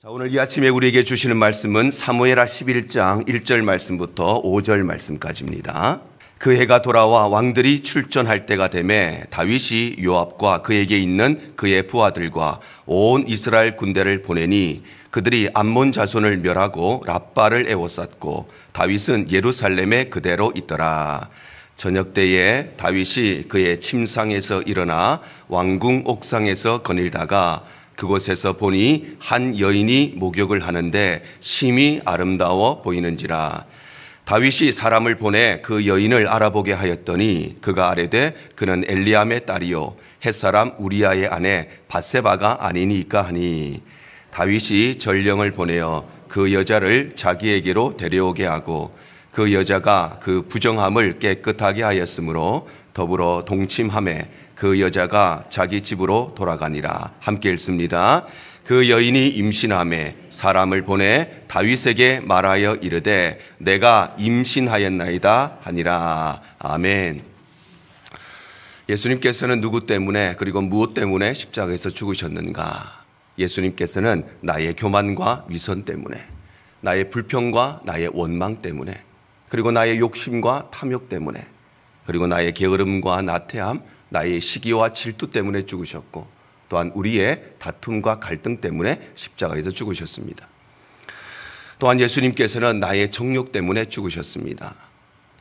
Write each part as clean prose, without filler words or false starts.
자, 오늘 이 아침에 우리에게 주시는 말씀은 사무엘하 11장 1절 말씀부터 5절 말씀까지입니다. 그 해가 돌아와 왕들이 출전할 때가 되매 다윗이 요압과 그에게 있는 그의 부하들과 온 이스라엘 군대를 보내니 그들이 암몬 자손을 멸하고 랍바를 에워쌌고 다윗은 예루살렘에 그대로 있더라. 저녁 때에 다윗이 그의 침상에서 일어나 왕궁 옥상에서 거닐다가 그곳에서 보니 한 여인이 목욕을 하는데 심히 아름다워 보이는지라. 다윗이 사람을 보내 그 여인을 알아보게 하였더니 그가 아뢰되 그는 엘리암의 딸이요 햇사람 우리아의 아내 밧세바가 아니니까 하니, 다윗이 전령을 보내어 그 여자를 자기에게로 데려오게 하고 그 여자가 그 부정함을 깨끗하게 하였으므로 더불어 동침하매 그 여자가 자기 집으로 돌아가니라. 함께 읽습니다. 그 여인이 임신하매 사람을 보내 다윗에게 말하여 이르되 내가 임신하였나이다 하니라. 아멘. 예수님께서는 누구 때문에 그리고 무엇 때문에 십자가에서 죽으셨는가? 예수님께서는 나의 교만과 위선 때문에, 나의 불평과 나의 원망 때문에, 그리고 나의 욕심과 탐욕 때문에, 그리고 나의 게으름과 나태함, 나의 시기와 질투 때문에 죽으셨고, 또한 우리의 다툼과 갈등 때문에 십자가에서 죽으셨습니다. 또한 예수님께서는 나의 정욕 때문에 죽으셨습니다.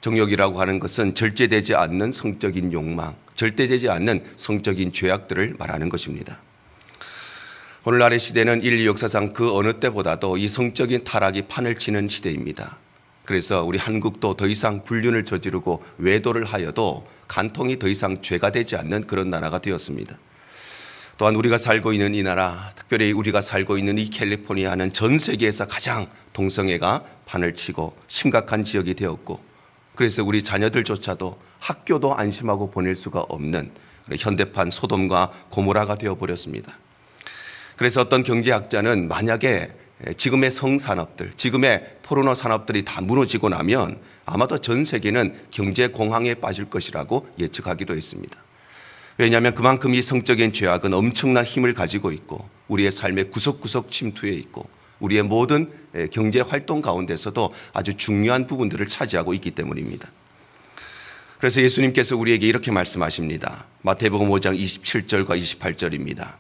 정욕이라고 하는 것은 절제되지 않는 성적인 욕망, 절대되지 않는 성적인 죄악들을 말하는 것입니다. 오늘날의 시대는 인류 역사상 그 어느 때보다도 이 성적인 타락이 판을 치는 시대입니다. 그래서 우리 한국도 더 이상 불륜을 저지르고 외도를 하여도 간통이 더 이상 죄가 되지 않는 그런 나라가 되었습니다. 또한 우리가 살고 있는 이 나라, 특별히 우리가 살고 있는 이 캘리포니아는 전 세계에서 가장 동성애가 판을 치고 심각한 지역이 되었고, 그래서 우리 자녀들조차도 학교도 안심하고 보낼 수가 없는 현대판 소돔과 고모라가 되어버렸습니다. 그래서 어떤 경제학자는 만약에 지금의 성산업들, 지금의 포르노 산업들이 다 무너지고 나면 아마도 전 세계는 경제 공황에 빠질 것이라고 예측하기도 했습니다. 왜냐하면 그만큼 이 성적인 죄악은 엄청난 힘을 가지고 있고 우리의 삶의 구석구석 침투해 있고 우리의 모든 경제 활동 가운데서도 아주 중요한 부분들을 차지하고 있기 때문입니다. 그래서 예수님께서 우리에게 이렇게 말씀하십니다. 마태복음 5장 27절과 28절입니다.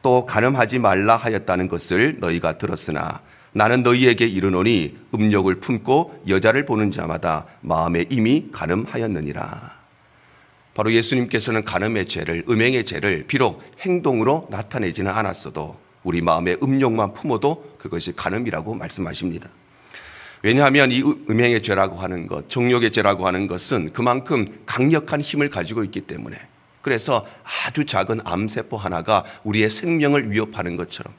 또 간음하지 말라 하였다는 것을 너희가 들었으나 나는 너희에게 이르노니 음욕을 품고 여자를 보는 자마다 마음에 이미 간음하였느니라. 바로 예수님께서는 간음의 죄를, 음행의 죄를 비록 행동으로 나타내지는 않았어도 우리 마음의 음욕만 품어도 그것이 간음이라고 말씀하십니다. 왜냐하면 이 음행의 죄라고 하는 것, 정욕의 죄라고 하는 것은 그만큼 강력한 힘을 가지고 있기 때문에, 그래서 아주 작은 암세포 하나가 우리의 생명을 위협하는 것처럼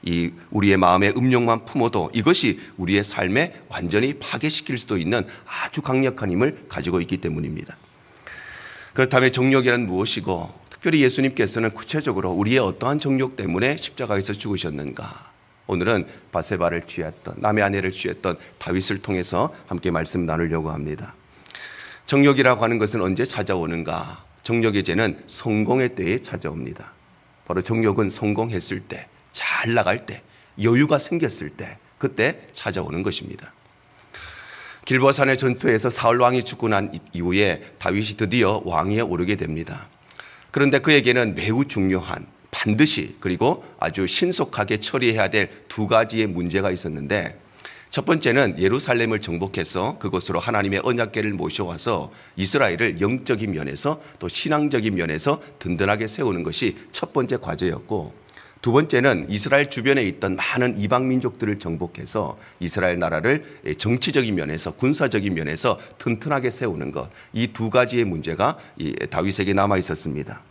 이 우리의 마음의 음욕만 품어도 이것이 우리의 삶에 완전히 파괴시킬 수도 있는 아주 강력한 힘을 가지고 있기 때문입니다. 그렇다면 정욕이란 무엇이고, 특별히 예수님께서는 구체적으로 우리의 어떠한 정욕 때문에 십자가에서 죽으셨는가? 오늘은 밧세바를 취했던, 남의 아내를 취했던 다윗을 통해서 함께 말씀 나누려고 합니다. 정욕이라고 하는 것은 언제 찾아오는가? 정욕의 죄는 성공의 때에 찾아옵니다. 바로 정욕은 성공했을 때, 잘 나갈 때, 여유가 생겼을 때, 그때 찾아오는 것입니다. 길보아산의 전투에서 사울 왕이 죽고 난 이후에 다윗이 드디어 왕위에 오르게 됩니다. 그런데 그에게는 매우 중요한, 반드시 그리고 아주 신속하게 처리해야 될 두 가지의 문제가 있었는데, 첫 번째는 예루살렘을 정복해서 그곳으로 하나님의 언약궤를 모셔와서 이스라엘을 영적인 면에서 또 신앙적인 면에서 든든하게 세우는 것이 첫 번째 과제였고, 두 번째는 이스라엘 주변에 있던 많은 이방 민족들을 정복해서 이스라엘 나라를 정치적인 면에서, 군사적인 면에서 튼튼하게 세우는 것, 이 두 가지의 문제가 다윗에게 남아 있었습니다.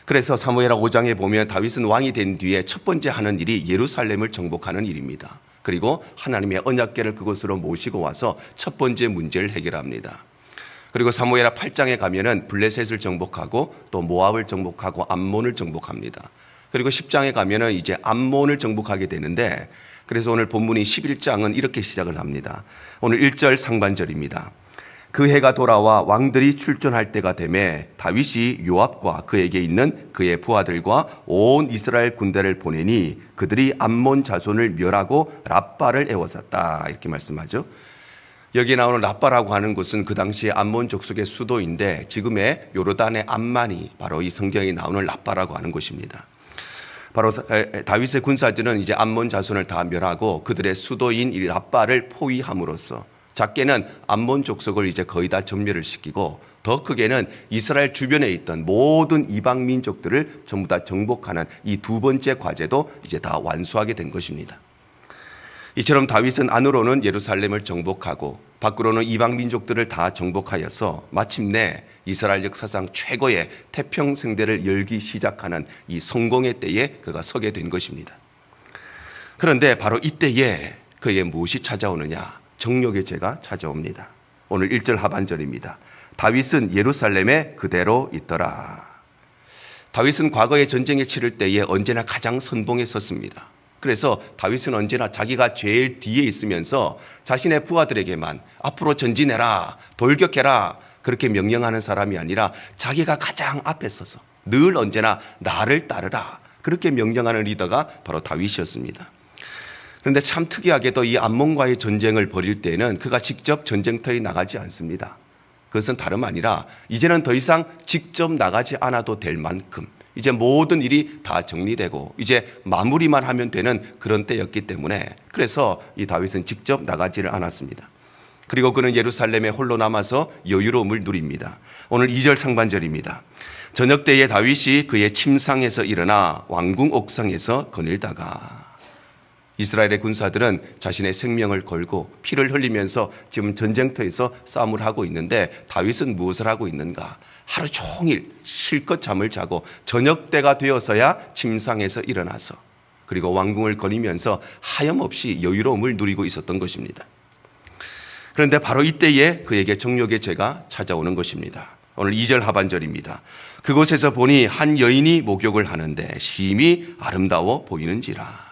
그래서 사무엘하 5장에 보면 다윗은 왕이 된 뒤에 첫 번째 하는 일이 예루살렘을 정복하는 일입니다. 그리고 하나님의 언약궤를 그곳으로 모시고 와서 첫 번째 문제를 해결합니다. 그리고 사무엘하 8장에 가면은 블레셋을 정복하고 또 모압을 정복하고 암몬을 정복합니다. 그리고 10장에 가면은 이제 암몬을 정복하게 되는데, 그래서 오늘 본문이 11장은 이렇게 시작을 합니다. 오늘 1절 상반절입니다. 그 해가 돌아와 왕들이 출전할 때가 되매 다윗이 요압과 그에게 있는 그의 부하들과 온 이스라엘 군대를 보내니 그들이 암몬 자손을 멸하고 랍바를 에워쌌다. 이렇게 말씀하죠. 여기 나오는 랍바라고 하는 곳은 그 당시에 암몬 족속의 수도인데 지금의 요르단의 암만이 바로 이 성경에 나오는 랍바라고 하는 곳입니다. 바로 다윗의 군사진은 이제 암몬 자손을 다 멸하고 그들의 수도인 이 랍바를 포위함으로써 작게는 암몬 족속을 이제 거의 다 전멸을 시키고 더 크게는 이스라엘 주변에 있던 모든 이방 민족들을 전부 다 정복하는 이 두 번째 과제도 이제 다 완수하게 된 것입니다. 이처럼 다윗은 안으로는 예루살렘을 정복하고 밖으로는 이방 민족들을 다 정복하여서 마침내 이스라엘 역사상 최고의 태평성대를 열기 시작하는 이 성공의 때에 그가 서게 된 것입니다. 그런데 바로 이때에 그에게 무엇이 찾아오느냐? 정욕의 죄가 찾아옵니다. 오늘 1절 하반절입니다. 다윗은 예루살렘에 그대로 있더라. 다윗은 과거에 전쟁에 치를 때에 언제나 가장 선봉에 섰습니다. 그래서 다윗은 언제나 자기가 제일 뒤에 있으면서 자신의 부하들에게만 앞으로 전진해라, 돌격해라 그렇게 명령하는 사람이 아니라 자기가 가장 앞에 서서 늘 언제나 나를 따르라 그렇게 명령하는 리더가 바로 다윗이었습니다. 그런데 참 특이하게도 이 암몬과의 전쟁을 벌일 때에는 그가 직접 전쟁터에 나가지 않습니다. 그것은 다름 아니라 이제는 더 이상 직접 나가지 않아도 될 만큼 이제 모든 일이 다 정리되고 이제 마무리만 하면 되는 그런 때였기 때문에 그래서 이 다윗은 직접 나가지를 않았습니다. 그리고 그는 예루살렘에 홀로 남아서 여유로움을 누립니다. 오늘 2절 상반절입니다. 저녁 때에 다윗이 그의 침상에서 일어나 왕궁 옥상에서 거닐다가 이스라엘의 군사들은 자신의 생명을 걸고 피를 흘리면서 지금 전쟁터에서 싸움을 하고 있는데 다윗은 무엇을 하고 있는가? 하루 종일 실컷 잠을 자고 저녁 때가 되어서야 침상에서 일어나서 그리고 왕궁을 거니면서 하염없이 여유로움을 누리고 있었던 것입니다. 그런데 바로 이때에 그에게 정욕의 죄가 찾아오는 것입니다. 오늘 2절 하반절입니다. 그곳에서 보니 한 여인이 목욕을 하는데 심히 아름다워 보이는지라.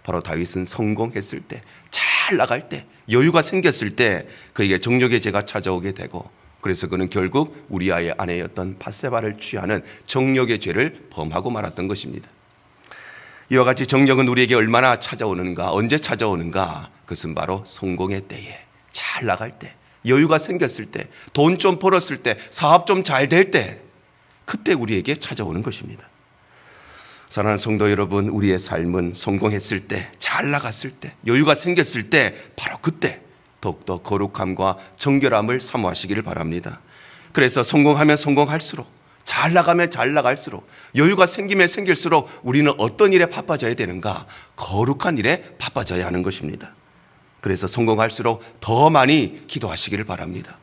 바로 다윗은 성공했을 때, 잘 나갈 때, 여유가 생겼을 때 그에게 정욕의 죄가 찾아오게 되고 그래서 그는 결국 우리아의 아내였던 밧세바를 취하는 정욕의 죄를 범하고 말았던 것입니다. 이와 같이 정욕은 우리에게 얼마나 찾아오는가, 언제 찾아오는가? 그것은 바로 성공의 때에, 잘 나갈 때, 여유가 생겼을 때, 돈 좀 벌었을 때, 사업 좀 잘 될 때, 그때 우리에게 찾아오는 것입니다. 사랑하는 성도 여러분, 우리의 삶은 성공했을 때, 잘 나갔을 때, 여유가 생겼을 때 바로 그때 더욱더 거룩함과 정결함을 사모하시기를 바랍니다. 그래서 성공하면 성공할수록, 잘 나가면 잘 나갈수록, 여유가 생기면 생길수록 우리는 어떤 일에 바빠져야 되는가? 거룩한 일에 바빠져야 하는 것입니다. 그래서 성공할수록 더 많이 기도하시기를 바랍니다.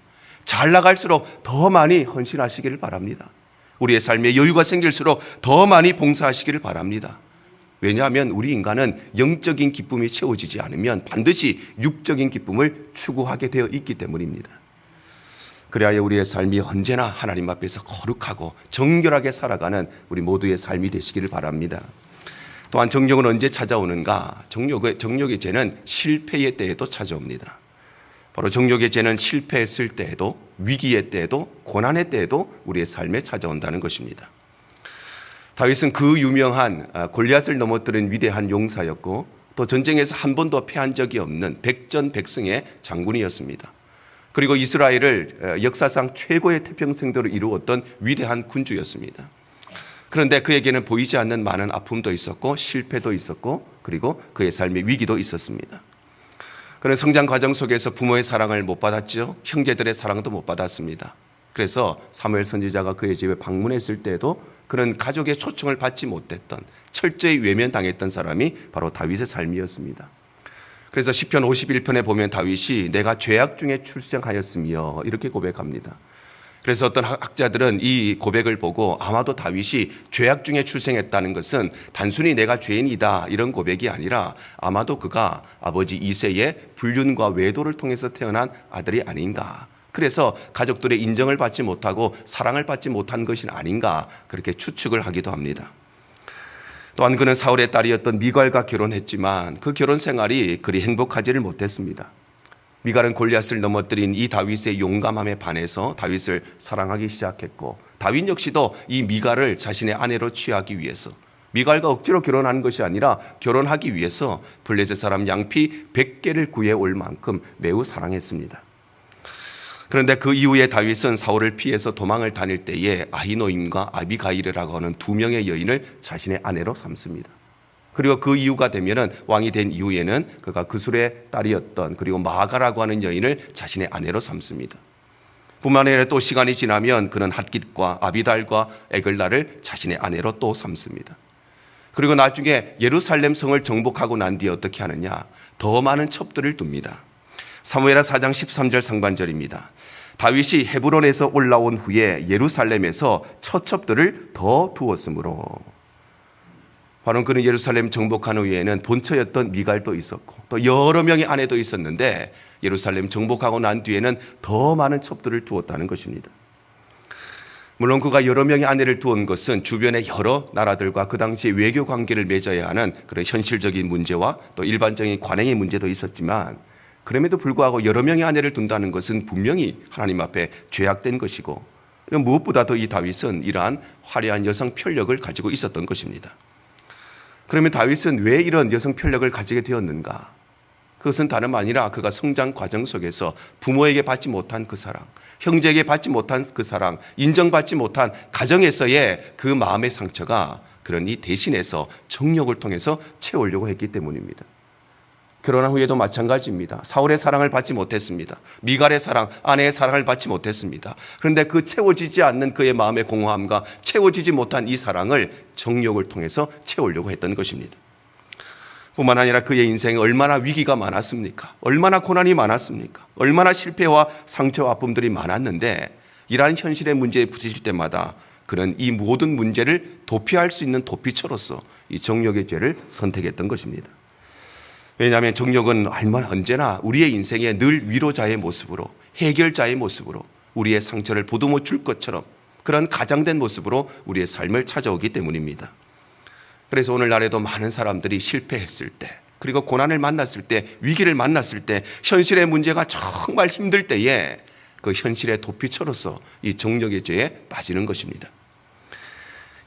잘 나갈수록 더 많이 헌신하시기를 바랍니다. 우리의 삶에 여유가 생길수록 더 많이 봉사하시기를 바랍니다. 왜냐하면 우리 인간은 영적인 기쁨이 채워지지 않으면 반드시 육적인 기쁨을 추구하게 되어 있기 때문입니다. 그래야 우리의 삶이 언제나 하나님 앞에서 거룩하고 정결하게 살아가는 우리 모두의 삶이 되시기를 바랍니다. 또한 정욕은 언제 찾아오는가? 정욕의 죄는 실패의 때에도 찾아옵니다. 바로 정욕의 죄는 실패했을 때에도, 위기의 때에도, 고난의 때에도 우리의 삶에 찾아온다는 것입니다. 다윗은 그 유명한 골리앗을 넘어뜨린 위대한 용사였고 또 전쟁에서 한 번도 패한 적이 없는 백전백승의 장군이었습니다. 그리고 이스라엘을 역사상 최고의 태평성대로 이루었던 위대한 군주였습니다. 그런데 그에게는 보이지 않는 많은 아픔도 있었고 실패도 있었고 그리고 그의 삶의 위기도 있었습니다. 그는 성장 과정 속에서 부모의 사랑을 못 받았죠. 형제들의 사랑도 못 받았습니다. 그래서 사무엘 선지자가 그의 집에 방문했을 때에도 그는 가족의 초청을 받지 못했던, 철저히 외면당했던 사람이 바로 다윗의 삶이었습니다. 그래서 시편 51편에 보면 다윗이 내가 죄악 중에 출생하였으며 이렇게 고백합니다. 그래서 어떤 학자들은 이 고백을 보고 아마도 다윗이 죄악 중에 출생했다는 것은 단순히 내가 죄인이다 이런 고백이 아니라 아마도 그가 아버지 이새의 불륜과 외도를 통해서 태어난 아들이 아닌가. 그래서 가족들의 인정을 받지 못하고 사랑을 받지 못한 것이 아닌가 그렇게 추측을 하기도 합니다. 또한 그는 사울의 딸이었던 미갈과 결혼했지만 그 결혼 생활이 그리 행복하지를 못했습니다. 미갈은 골리앗을 넘어뜨린 이 다윗의 용감함에 반해서 다윗을 사랑하기 시작했고, 다윗 역시도 이 미갈을 자신의 아내로 취하기 위해서, 미갈과 억지로 결혼한 것이 아니라 결혼하기 위해서 블레셋 사람 양피 100개를 구해올 만큼 매우 사랑했습니다. 그런데 그 이후에 다윗은 사울을 피해서 도망을 다닐 때에 아히노임과 아비가일이라고 하는 두 명의 여인을 자신의 아내로 삼습니다. 그리고 그 이유가 되면은 왕이 된 이후에는 그가 그술의 딸이었던 그리고 마아가라고 하는 여인을 자신의 아내로 삼습니다. 뿐만 아니라 또 시간이 지나면 그는 핫깃과 아비달과 에글라를 자신의 아내로 또 삼습니다. 그리고 나중에 예루살렘 성을 정복하고 난 뒤에 어떻게 하느냐? 더 많은 첩들을 둡니다. 사무엘하 4장 13절 상반절입니다. 다윗이 헤브론에서 올라온 후에 예루살렘에서 처첩들을 더 두었으므로. 바로 그는 예루살렘 정복한 후에는 본처였던 미갈도 있었고 또 여러 명의 아내도 있었는데 예루살렘 정복하고 난 뒤에는 더 많은 첩들을 두었다는 것입니다. 물론 그가 여러 명의 아내를 두은 것은 주변의 여러 나라들과 그 당시 외교 관계를 맺어야 하는 그런 현실적인 문제와 또 일반적인 관행의 문제도 있었지만, 그럼에도 불구하고 여러 명의 아내를 둔다는 것은 분명히 하나님 앞에 죄악된 것이고, 무엇보다도 이 다윗은 이러한 화려한 여성 편력을 가지고 있었던 것입니다. 그러면 다윗은 왜 이런 여성 편력을 가지게 되었는가? 그것은 다름 아니라 그가 성장 과정 속에서 부모에게 받지 못한 그 사랑, 형제에게 받지 못한 그 사랑, 인정받지 못한 가정에서의 그 마음의 상처가 그러니 대신해서 정욕을 통해서 채우려고 했기 때문입니다. 결혼한 후에도 마찬가지입니다. 사울의 사랑을 받지 못했습니다. 미갈의 사랑, 아내의 사랑을 받지 못했습니다. 그런데 그 채워지지 않는 그의 마음의 공허함과 채워지지 못한 이 사랑을 정욕을 통해서 채우려고 했던 것입니다. 뿐만 아니라 그의 인생에 얼마나 위기가 많았습니까? 얼마나 고난이 많았습니까? 얼마나 실패와 상처와 아픔들이 많았는데 이러한 현실의 문제에 부딪힐 때마다 그는 이 모든 문제를 도피할 수 있는 도피처로서 이 정욕의 죄를 선택했던 것입니다. 왜냐하면 정욕은 언제나 우리의 인생에 늘 위로자의 모습으로, 해결자의 모습으로, 우리의 상처를 보듬어 줄 것처럼 그런 가장된 모습으로 우리의 삶을 찾아오기 때문입니다. 그래서 오늘날에도 많은 사람들이 실패했을 때, 그리고 고난을 만났을 때, 위기를 만났을 때, 현실의 문제가 정말 힘들 때에 그 현실의 도피처로서 이 정욕의 죄에 빠지는 것입니다.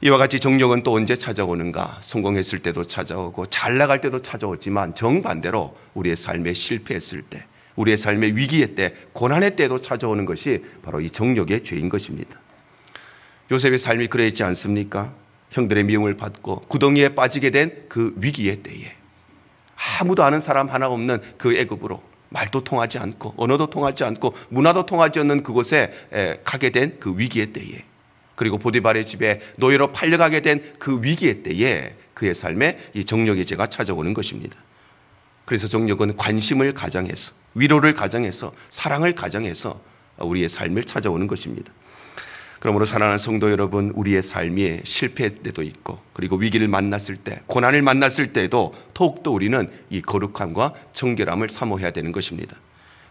이와 같이 정욕은 또 언제 찾아오는가? 성공했을 때도 찾아오고 잘 나갈 때도 찾아오지만 정반대로 우리의 삶에 실패했을 때, 우리의 삶의 위기의 때, 고난의 때도 찾아오는 것이 바로 이 정욕의 죄인 것입니다. 요셉의 삶이 그러했지 않습니까? 형들의 미움을 받고 구덩이에 빠지게 된 그 위기의 때에, 아무도 아는 사람 하나 없는 그 애굽으로, 말도 통하지 않고 언어도 통하지 않고 문화도 통하지 않는 그곳에 가게 된 그 위기의 때에, 그리고 보디발의 집에 노예로 팔려가게 된 그 위기의 때에 그의 삶에 이 정욕의 죄가 찾아오는 것입니다. 그래서 정욕은 관심을 가장해서, 위로를 가장해서, 사랑을 가장해서 우리의 삶을 찾아오는 것입니다. 그러므로 사랑하는 성도 여러분, 우리의 삶이 실패할 때도 있고 그리고 위기를 만났을 때, 고난을 만났을 때에도 더욱더 우리는 이 거룩함과 정결함을 사모해야 되는 것입니다.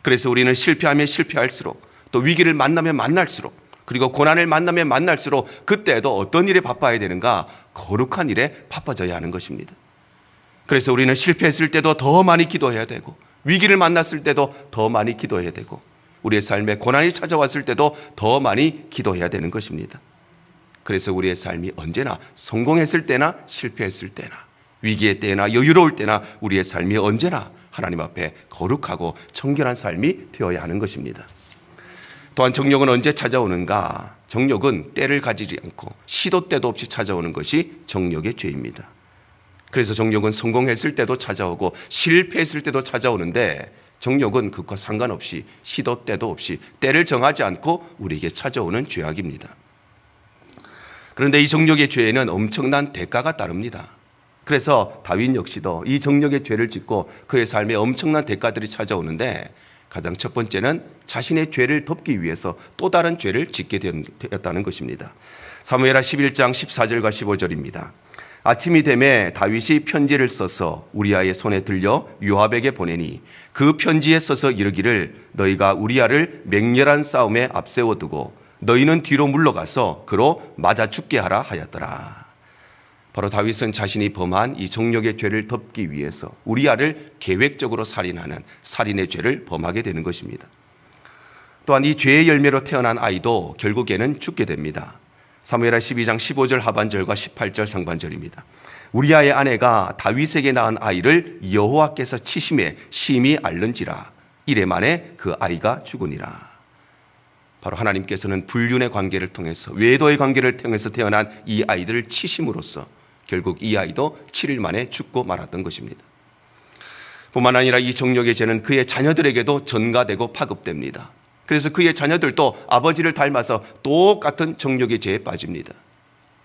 그래서 우리는 실패하면 실패할수록, 또 위기를 만나면 만날수록, 그리고 고난을 만나면 만날수록 그때에도 어떤 일에 바빠야 되는가? 거룩한 일에 바빠져야 하는 것입니다. 그래서 우리는 실패했을 때도 더 많이 기도해야 되고, 위기를 만났을 때도 더 많이 기도해야 되고, 우리의 삶에 고난이 찾아왔을 때도 더 많이 기도해야 되는 것입니다. 그래서 우리의 삶이 언제나 성공했을 때나 실패했을 때나 위기의 때나 여유로울 때나 우리의 삶이 언제나 하나님 앞에 거룩하고 청결한 삶이 되어야 하는 것입니다. 또한 정욕은 언제 찾아오는가? 정욕은 때를 가지지 않고 시도 때도 없이 찾아오는 것이 정욕의 죄입니다. 그래서 정욕은 성공했을 때도 찾아오고 실패했을 때도 찾아오는데, 정욕은 그것과 상관없이 시도 때도 없이 때를 정하지 않고 우리에게 찾아오는 죄악입니다. 그런데 이 정욕의 죄에는 엄청난 대가가 따릅니다. 그래서 다윗 역시도 이 정욕의 죄를 짓고 그의 삶에 엄청난 대가들이 찾아오는데, 가장 첫 번째는 자신의 죄를 덮기 위해서 또 다른 죄를 짓게 되었다는 것입니다. 사무엘하 11장 14절과 15절입니다. 아침이 되매 다윗이 편지를 써서 우리아의 손에 들려 요압에게 보내니 그 편지에 써서 이르기를 너희가 우리아를 맹렬한 싸움에 앞세워두고 너희는 뒤로 물러가서 그로 맞아 죽게 하라 하였더라. 바로 다윗은 자신이 범한 이 정욕의 죄를 덮기 위해서 우리아를 계획적으로 살인하는 살인의 죄를 범하게 되는 것입니다. 또한 이 죄의 열매로 태어난 아이도 결국에는 죽게 됩니다. 사무엘하 12장 15절 하반절과 18절 상반절입니다. 우리아의 아내가 다윗에게 낳은 아이를 여호와께서 치심에 심히 앓는지라 이래 만에 그 아이가 죽으니라. 바로 하나님께서는 불륜의 관계를 통해서, 외도의 관계를 통해서 태어난 이 아이들을 치심으로써 결국 이 아이도 7일 만에 죽고 말았던 것입니다. 뿐만 아니라 이 정욕의 죄는 그의 자녀들에게도 전가되고 파급됩니다. 그래서 그의 자녀들도 아버지를 닮아서 똑같은 정욕의 죄에 빠집니다.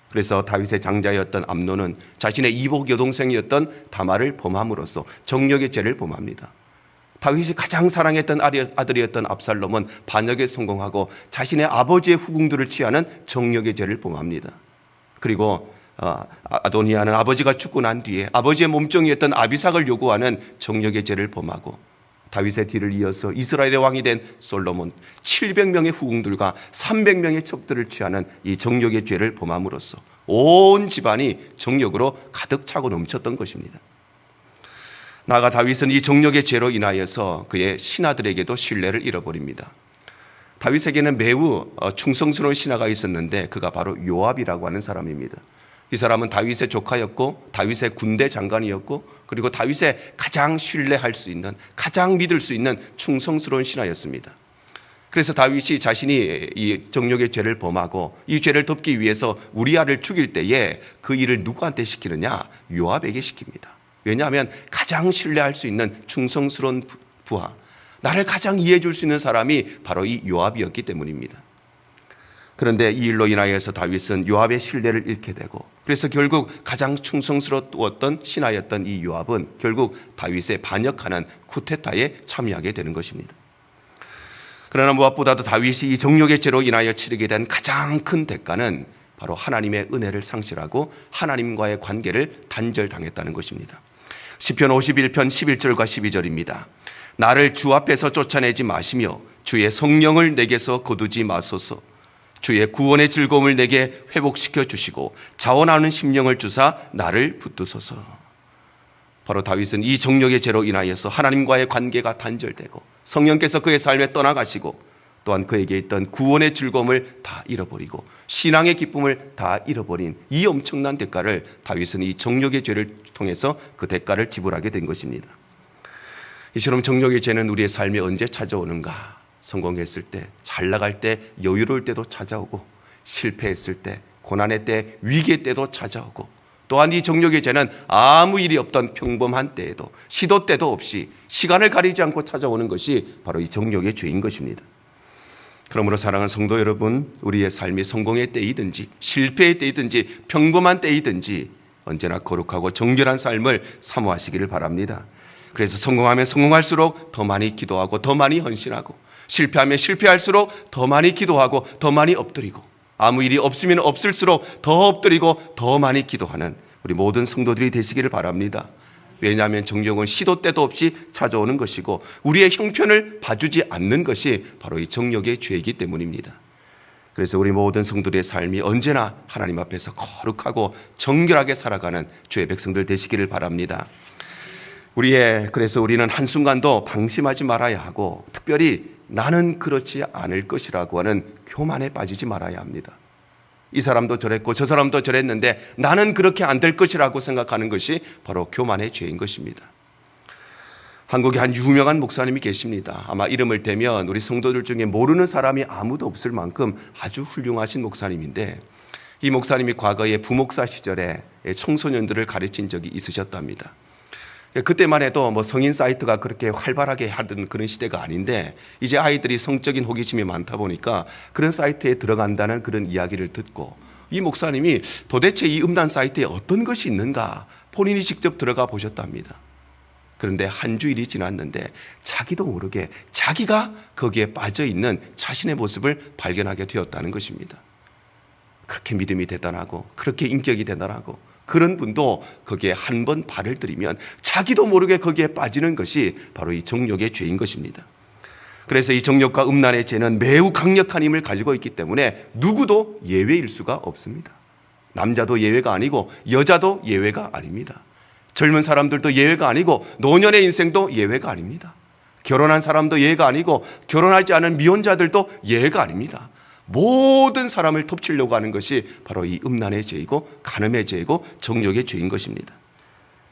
그래서 다윗의 장자였던 암논은 자신의 이복 여동생이었던 다말을 범함으로써 정욕의 죄를 범합니다. 다윗이 가장 사랑했던 아들이었던 압살롬은 반역에 성공하고 자신의 아버지의 후궁들을 취하는 정욕의 죄를 범합니다. 그리고 아도니아는 아버지가 죽고 난 뒤에 아버지의 몸종이었던 아비삭을 요구하는 정욕의 죄를 범하고, 다윗의 뒤를 이어서 이스라엘의 왕이 된 솔로몬 700명의 후궁들과 300명의 첩들을 취하는 이 정욕의 죄를 범함으로써 온 집안이 정욕으로 가득 차고 넘쳤던 것입니다. 나아가 다윗은 이 정욕의 죄로 인하여서 그의 신하들에게도 신뢰를 잃어버립니다. 다윗에게는 매우 충성스러운 신하가 있었는데 그가 바로 요압이라고 하는 사람입니다. 이 사람은 다윗의 조카였고 다윗의 군대 장관이었고, 그리고 다윗의 가장 신뢰할 수 있는, 가장 믿을 수 있는 충성스러운 신하였습니다. 그래서 다윗이 자신이 이 정욕의 죄를 범하고 이 죄를 덮기 위해서 우리아를 죽일 때에 그 일을 누구한테 시키느냐? 요압에게 시킵니다. 왜냐하면 가장 신뢰할 수 있는 충성스러운 부하, 나를 가장 이해해 줄 수 있는 사람이 바로 이 요압이었기 때문입니다. 그런데 이 일로 인하여서 다윗은 요압의 신뢰를 잃게 되고, 그래서 결국 가장 충성스러웠던 신하였던 이 요압은 결국 다윗에 반역하는 쿠데타에 참여하게 되는 것입니다. 그러나 무엇보다도 다윗이 이 정욕의 죄로 인하여 치르게 된 가장 큰 대가는 바로 하나님의 은혜를 상실하고 하나님과의 관계를 단절당했다는 것입니다. 시편 51편 11절과 12절입니다. 나를 주 앞에서 쫓아내지 마시며 주의 성령을 내게서 거두지 마소서. 주의 구원의 즐거움을 내게 회복시켜 주시고 자원하는 심령을 주사 나를 붙드소서. 바로 다윗은 이 정욕의 죄로 인하여서 하나님과의 관계가 단절되고 성령께서 그의 삶에 떠나가시고 또한 그에게 있던 구원의 즐거움을 다 잃어버리고 신앙의 기쁨을 다 잃어버린 이 엄청난 대가를 다윗은 이 정욕의 죄를 통해서 그 대가를 지불하게 된 것입니다. 이처럼 정욕의 죄는 우리의 삶에 언제 찾아오는가? 성공했을 때, 잘 나갈 때, 여유로울 때도 찾아오고, 실패했을 때, 고난의 때, 위기의 때도 찾아오고, 또한 이 정욕의 죄는 아무 일이 없던 평범한 때에도, 시도 때도 없이 시간을 가리지 않고 찾아오는 것이 바로 이 정욕의 죄인 것입니다. 그러므로 사랑하는 성도 여러분, 우리의 삶이 성공의 때이든지 실패의 때이든지 평범한 때이든지 언제나 거룩하고 정결한 삶을 사모하시기를 바랍니다. 그래서 성공하면 성공할수록 더 많이 기도하고 더 많이 헌신하고, 실패하면 실패할수록 더 많이 기도하고 더 많이 엎드리고, 아무 일이 없으면 없을수록 더 엎드리고 더 많이 기도하는 우리 모든 성도들이 되시기를 바랍니다. 왜냐하면 정욕은 시도 때도 없이 찾아오는 것이고 우리의 형편을 봐주지 않는 것이 바로 이 정욕의 죄이기 때문입니다. 그래서 우리 모든 성도들의 삶이 언제나 하나님 앞에서 거룩하고 정결하게 살아가는 주의 백성들 되시기를 바랍니다. 그래서 우리는 한순간도 방심하지 말아야 하고, 특별히 나는 그렇지 않을 것이라고 하는 교만에 빠지지 말아야 합니다. 이 사람도 저랬고 저 사람도 저랬는데 나는 그렇게 안 될 것이라고 생각하는 것이 바로 교만의 죄인 것입니다. 한국에 한 유명한 목사님이 계십니다. 아마 이름을 대면 우리 성도들 중에 모르는 사람이 아무도 없을 만큼 아주 훌륭하신 목사님인데, 이 목사님이 과거에 부목사 시절에 청소년들을 가르친 적이 있으셨답니다. 그때만 해도 성인 사이트가 그렇게 활발하게 하던 그런 시대가 아닌데, 이제 아이들이 성적인 호기심이 많다 보니까 그런 사이트에 들어간다는 그런 이야기를 듣고 이 목사님이 도대체 이 음란 사이트에 어떤 것이 있는가 본인이 직접 들어가 보셨답니다. 그런데 한 주일이 지났는데 자기도 모르게 자기가 거기에 빠져있는 자신의 모습을 발견하게 되었다는 것입니다. 그렇게 믿음이 대단하고 그렇게 인격이 대단하고 그런 분도 거기에 한 번 발을 들이면 자기도 모르게 거기에 빠지는 것이 바로 이 정욕의 죄인 것입니다. 그래서 이 정욕과 음란의 죄는 매우 강력한 힘을 가지고 있기 때문에 누구도 예외일 수가 없습니다. 남자도 예외가 아니고 여자도 예외가 아닙니다. 젊은 사람들도 예외가 아니고 노년의 인생도 예외가 아닙니다. 결혼한 사람도 예외가 아니고 결혼하지 않은 미혼자들도 예외가 아닙니다. 모든 사람을 덮치려고 하는 것이 바로 이 음란의 죄이고 간음의 죄이고 정욕의 죄인 것입니다.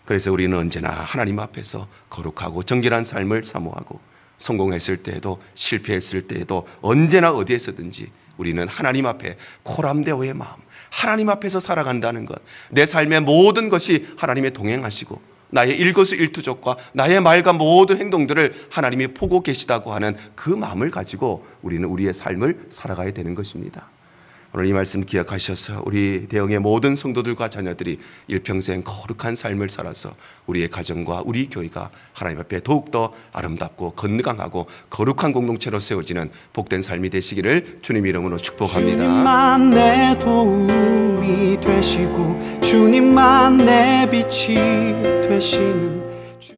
그래서 우리는 언제나 하나님 앞에서 거룩하고 정결한 삶을 사모하고 성공했을 때에도 실패했을 때에도 언제나 어디에서든지 우리는 하나님 앞에 코람데오의 마음, 하나님 앞에서 살아간다는 것, 내 삶의 모든 것이 하나님의 동행하시고 나의 일거수일투족과 나의 말과 모든 행동들을 하나님이 보고 계시다고 하는 그 마음을 가지고 우리는 우리의 삶을 살아가야 되는 것입니다. 오늘 이 말씀 기억하셔서 우리 대형의 모든 성도들과 자녀들이 일평생 거룩한 삶을 살아서 우리의 가정과 우리 교회가 하나님 앞에 더욱더 아름답고 건강하고 거룩한 공동체로 세워지는 복된 삶이 되시기를 주님 이름으로 축복합니다. 주님만 내 도움이 되시고 주님만 내 빛이 되시는